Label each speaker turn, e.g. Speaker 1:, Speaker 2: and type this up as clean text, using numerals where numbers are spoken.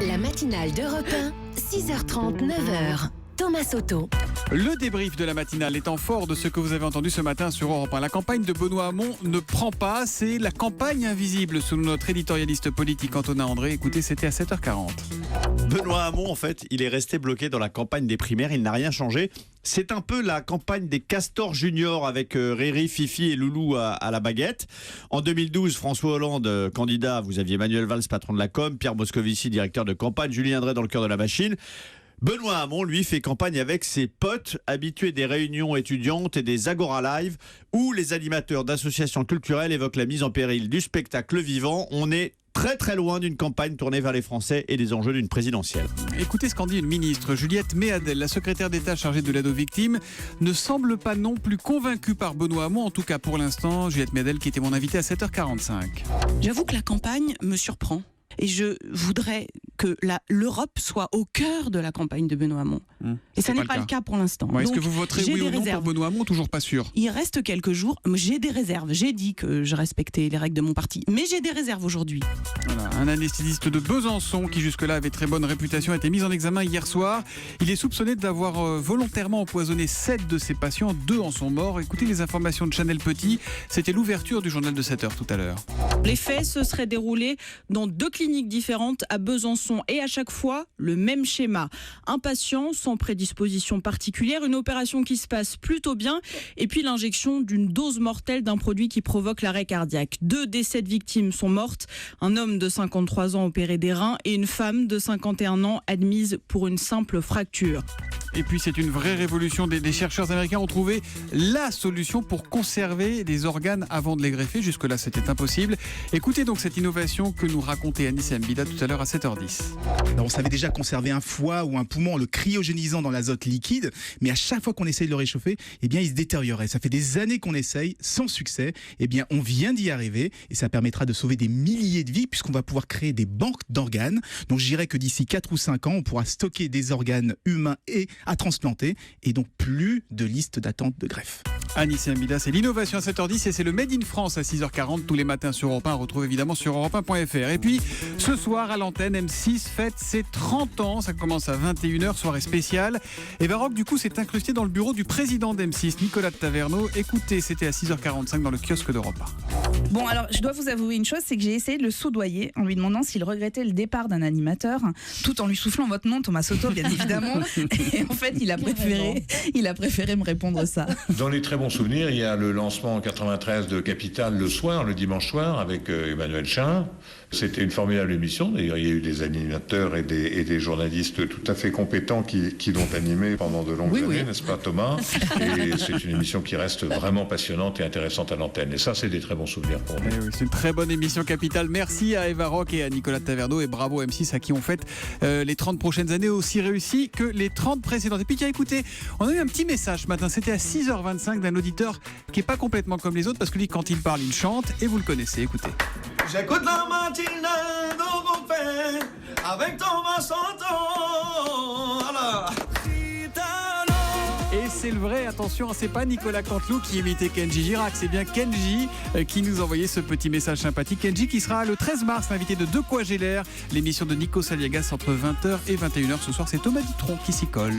Speaker 1: La matinale d'Europe 1, 6h30, 9h. Thomas Soto.
Speaker 2: Le débrief de la matinale étant fort de ce que vous avez entendu ce matin sur Europe 1. La campagne de Benoît Hamon ne prend pas, c'est la campagne invisible selon notre éditorialiste politique Antonin André. Écoutez, c'était à 7h40.
Speaker 3: Benoît Hamon, en fait, il est resté bloqué dans la campagne des primaires, il n'a rien changé. C'est un peu la campagne des castors juniors avec Riri, Fifi et Loulou à la baguette. En 2012, François Hollande, candidat, vous aviez Manuel Valls, patron de la com, Pierre Moscovici, directeur de campagne, Julien Drey dans le cœur de la machine. Benoît Hamon, lui, fait campagne avec ses potes habitués des réunions étudiantes et des Agora Live où les animateurs d'associations culturelles évoquent la mise en péril du spectacle vivant. On est très très loin d'une campagne tournée vers les Français et des enjeux d'une présidentielle.
Speaker 2: Écoutez ce qu'en dit une ministre. Juliette Méadel, la secrétaire d'État chargée de l'aide aux victimes, ne semble pas non plus convaincue par Benoît Hamon, en tout cas pour l'instant. Juliette Méadel qui était mon invitée à 7h45.
Speaker 4: J'avoue que la campagne me surprend. Et je voudrais que l'Europe soit au cœur de la campagne de Benoît Hamon. Et ça n'est pas le cas pour l'instant.
Speaker 2: Est-ce que vous voterez oui ou non pour Benoît Hamon? Toujours pas sûr.
Speaker 4: Il reste quelques jours. J'ai des réserves. J'ai dit que je respectais les règles de mon parti. Mais j'ai des réserves aujourd'hui.
Speaker 2: Voilà, un anesthésiste de Besançon qui jusque-là avait très bonne réputation a été mis en examen hier soir. Il est soupçonné d'avoir volontairement empoisonné 7 de ses patients. 2 en sont morts. Écoutez les informations de Chanel Petit. C'était l'ouverture du journal de 7h tout à l'heure.
Speaker 4: Les faits se seraient déroulés dans 2 cliniques différentes à Besançon et à chaque fois le même schéma. Un patient sans prédisposition particulière, une opération qui se passe plutôt bien et puis l'injection d'une dose mortelle d'un produit qui provoque l'arrêt cardiaque. 2 des 7 victimes sont mortes, un homme de 53 ans opéré des reins et une femme de 51 ans admise pour une simple fracture.
Speaker 2: Et puis c'est une vraie révolution. Des chercheurs américains ont trouvé la solution pour conserver des organes avant de les greffer. Jusque-là, c'était impossible. Écoutez donc cette innovation que nous racontait Anis Mbida tout à l'heure à 7h10.
Speaker 5: Alors, on savait déjà conserver un foie ou un poumon en le cryogénisant dans l'azote liquide, mais à chaque fois qu'on essaye de le réchauffer, eh bien, il se détériorait. Ça fait des années qu'on essaye, sans succès. Eh bien, on vient d'y arriver et ça permettra de sauver des milliers de vies puisqu'on va pouvoir créer des banques d'organes. Donc, je dirais que d'ici 4 ou 5 ans, on pourra stocker des organes humains et à transplanter et donc plus de liste d'attente de greffe.
Speaker 2: Anis Mbida, c'est l'innovation à 7h10 et c'est le Made in France à 6h40 tous les matins sur Europe 1. On retrouve évidemment sur europe1.fr. Et puis ce soir à l'antenne, M6 fête ses 30 ans. Ça commence à 21h, soirée spéciale. Et Baroque du coup s'est incrusté dans le bureau du président d'M6, Nicolas de Taverneau. Écoutez, c'était à 6h45 dans le kiosque d'Europe 1.
Speaker 6: Bon, alors je dois vous avouer une chose, c'est que j'ai essayé de le soudoyer en lui demandant s'il regrettait le départ d'un animateur, tout en lui soufflant votre nom, Thomas Soto, bien évidemment. Et en fait, il a préféré me répondre ça.
Speaker 7: Dans les très bons souvenirs, il y a le lancement en 93 de Capital le soir, le dimanche soir, avec Emmanuel Chin. C'était une formidable émission. D'ailleurs, il y a eu des animateurs et des journalistes tout à fait compétents qui l'ont animé pendant de longues années, n'est-ce pas, Thomas? Et c'est une émission qui reste vraiment passionnante et intéressante à l'antenne. Et ça, c'est des très bons souvenirs pour moi.
Speaker 2: Oui, c'est une très bonne émission Capital. Merci à Eva Rock et à Nicolas de Taverneau et bravo M6 à qui on fête les 30 prochaines années aussi réussies que les 30 précédentes. Et puis tiens, écoutez, on a eu un petit message ce matin. C'était à 6h25 d'un auditeur qui n'est pas complètement comme les autres parce que lui, quand il parle, il chante et vous le connaissez. Écoutez.
Speaker 8: J'écoute la matinale d'Europe 1 avec Thomas Soto. Voilà.
Speaker 2: Et c'est le vrai, attention, c'est pas Nicolas Canteloup qui imitait Kenji Girac, c'est bien Kenji qui nous envoyait ce petit message sympathique. Kenji qui sera le 13 mars l'invité de De quoi j'ai l'air, l'émission de Nico Saliagas entre 20h et 21h. Ce soir, c'est Thomas Dutronc qui s'y colle.